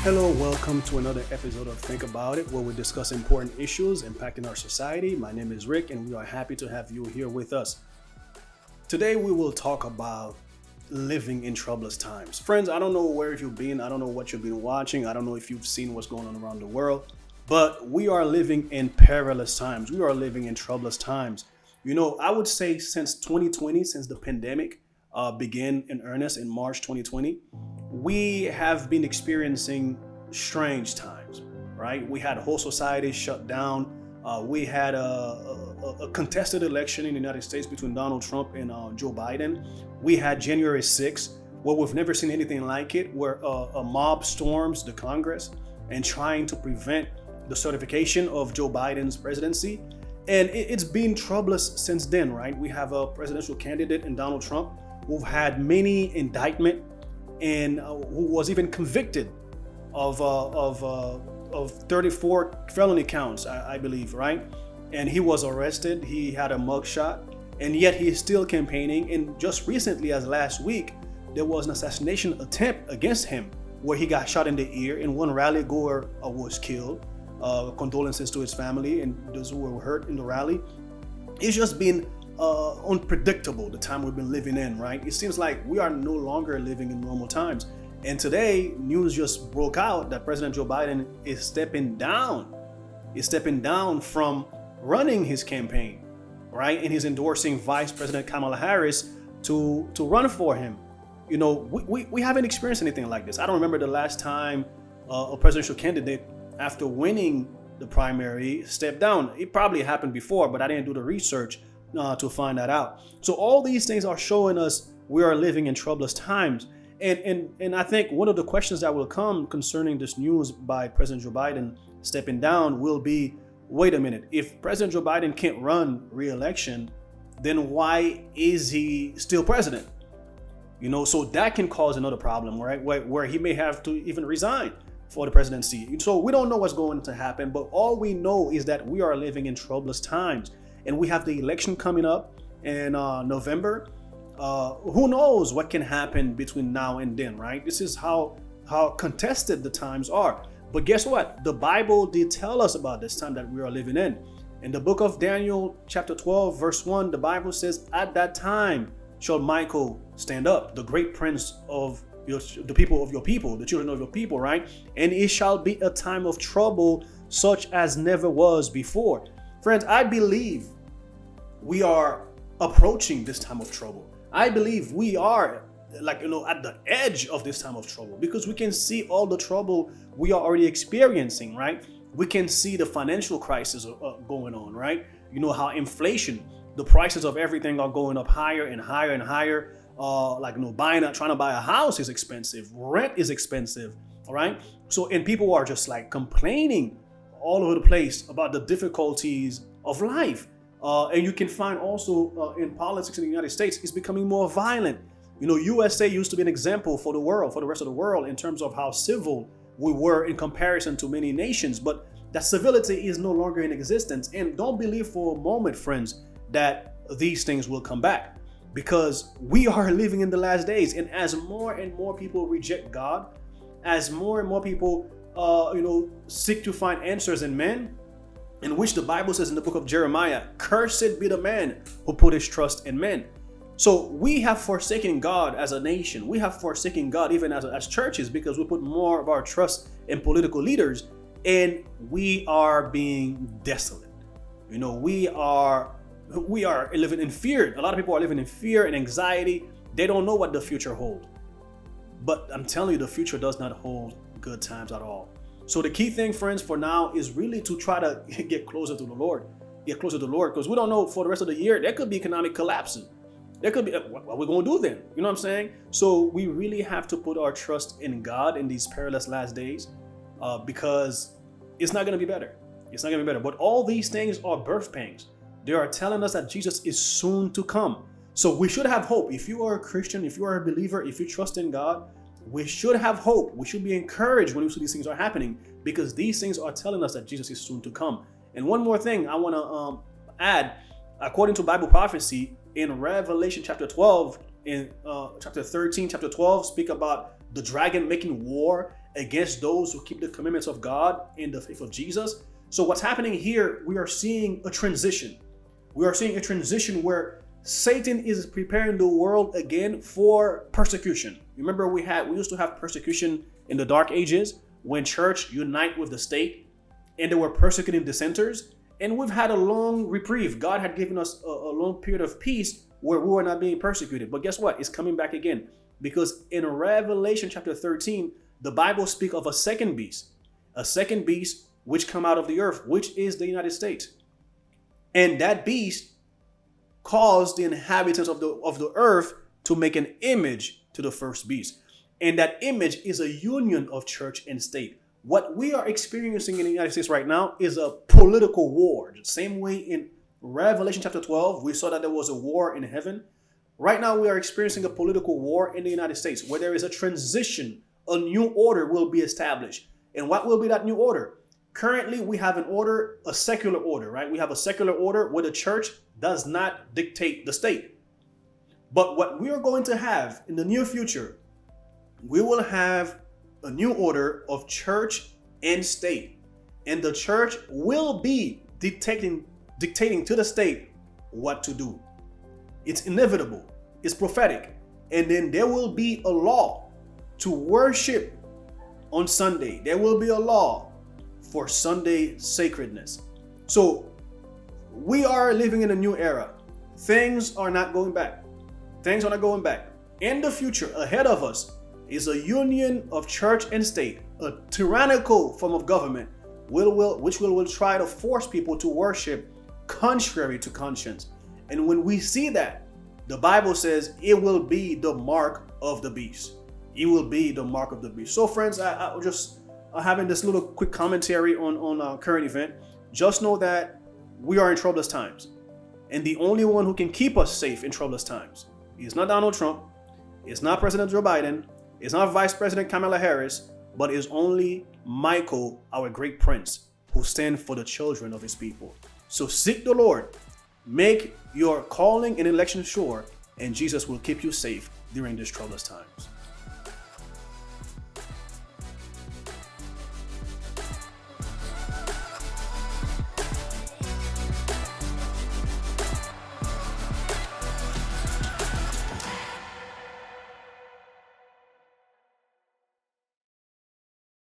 Hello, welcome to another episode of Think About It, where we discuss important issues impacting our society. My name is Rick, and we are happy to have you here with us. Today, we will talk about living in troublous times. Friends, I don't know where you've been. I don't know what you've been watching. I don't know if you've seen what's going on around the world, but we are living in perilous times. We are living in troublous times. I would say since 2020, since the pandemic began in earnest in March 2020, we have been experiencing strange times, right? We had whole societies shut down. We had a contested election in the United States between Donald Trump and Joe Biden. We had January 6th, where we've never seen anything like it, where a mob storms the Congress and trying to prevent the certification of Joe Biden's presidency. And it's been troublous since then, right? We have a presidential candidate in Donald Trump who've had many indictment and who was even convicted of 34 felony counts, I believe, right? And he was arrested. He had a mugshot, and yet he is still campaigning. And just recently, as last week, there was an assassination attempt against him where he got shot in the ear, and one rally goer was killed. Condolences to his family and those who were hurt in the rally. It's just been unpredictable, the time we've been living in, right? It seems like we are no longer living in normal times. And today, news just broke out that President Joe Biden is stepping down from running his campaign, right? And he's endorsing Vice President Kamala Harris to run for him. We haven't experienced anything like this. I don't remember the last time a presidential candidate, after winning the primary, stepped down. It probably happened before, but I didn't do the research to find that out. So all these things are showing us we are living in troublous times. And I think one of the questions that will come concerning this news by President Joe Biden stepping down will be, wait a minute, if President Joe Biden can't run re-election, then why is he still president? So that can cause another problem, right? Where he may have to even resign for the presidency. So we don't know what's going to happen, but all we know is that we are living in troublous times. And we have the election coming up in November. Who knows what can happen between now and then, right? This is how contested the times are. But guess what? The Bible did tell us about this time that we are living in. In the book of Daniel, chapter 12, verse 1, the Bible says, "At that time shall Michael stand up, the great prince of the people of your people, the children of your people," right? "And it shall be a time of trouble such as never was before." Friends, I believe we are approaching this time of trouble. I believe we are at the edge of this time of trouble, because we can see all the trouble we are already experiencing, right? We can see the financial crisis going on, right? How inflation, the prices of everything are going up higher and higher and higher. Trying to buy a house is expensive. Rent is expensive, all right? So, and people are just complaining all over the place about the difficulties of life. And you can find also in politics in the United States, it's becoming more violent. USA used to be an example for the world, for the rest of the world, in terms of how civil we were in comparison to many nations. But that civility is no longer in existence. And don't believe for a moment, friends, that these things will come back, because we are living in the last days. And as more and more people reject God, as more and more people seek to find answers in men, in which the Bible says in the book of Jeremiah, "Cursed be the man who put his trust in men." So we have forsaken God as a nation. We have forsaken God even as churches, because we put more of our trust in political leaders, and we are being desolate. We are living in fear. A lot of people are living in fear and anxiety. They don't know what the future holds. But I'm telling you, the future does not hold good times at all. So the key thing, friends, for now is really to try to get closer to the Lord. Get closer to the Lord, because we don't know for the rest of the year, there could be economic collapses. There could be, what are we going to do then? You know what I'm saying? So we really have to put our trust in God in these perilous last days, because it's not going to be better. It's not going to be better. But all these things are birth pangs. They are telling us that Jesus is soon to come. So we should have hope. If you are a Christian, if you are a believer, if you trust in God, we should have hope. We should be encouraged when we see these things are happening, because these things are telling us that Jesus is soon to come. And one more thing I want to add, according to Bible prophecy, in Revelation chapter 12, in chapter 13, chapter 12, speak about the dragon making war against those who keep the commandments of God and the faith of Jesus. So what's happening here, we are seeing a transition. We are seeing a transition where Satan is preparing the world again for persecution. Remember, we used to have persecution in the Dark Ages when church unite with the state and they were persecuting dissenters. And we've had a long reprieve. God had given us a long period of peace where we were not being persecuted. But guess what? It's coming back again. Because in Revelation chapter 13, the Bible speaks of a second beast which come out of the earth, which is the United States. And that beast caused the inhabitants of the earth to make an image to the first beast. And that image is a union of church and state. What we are experiencing in the United States right now is a political war. The same way in Revelation chapter 12, we saw that there was a war in heaven. Right now, we are experiencing a political war in the United States where there is a transition. A new order will be established. And what will be that new order? Currently, we have an order, a secular order, right? We have a secular order where the church does not dictate the state. But what we are going to have in the near future, we will have a new order of church and state. And the church will be dictating to the state what to do. It's inevitable. It's prophetic. And then there will be a law to worship on Sunday. There will be a law for Sunday sacredness. So we are living in a new era. Things are not going back. Things are not going back. In the future, ahead of us, is a union of church and state, a tyrannical form of government, which will try to force people to worship contrary to conscience. And when we see that, the Bible says it will be the mark of the beast. It will be the mark of the beast. So friends, I just having this little quick commentary on our current event. Just know that we are in troublous times. And the only one who can keep us safe in troublous times is not Donald Trump, it's not President Joe Biden, it's not Vice President Kamala Harris, but is only Michael, our great prince, who stands for the children of his people. So seek the Lord, make your calling and election sure, and Jesus will keep you safe during these troublous times.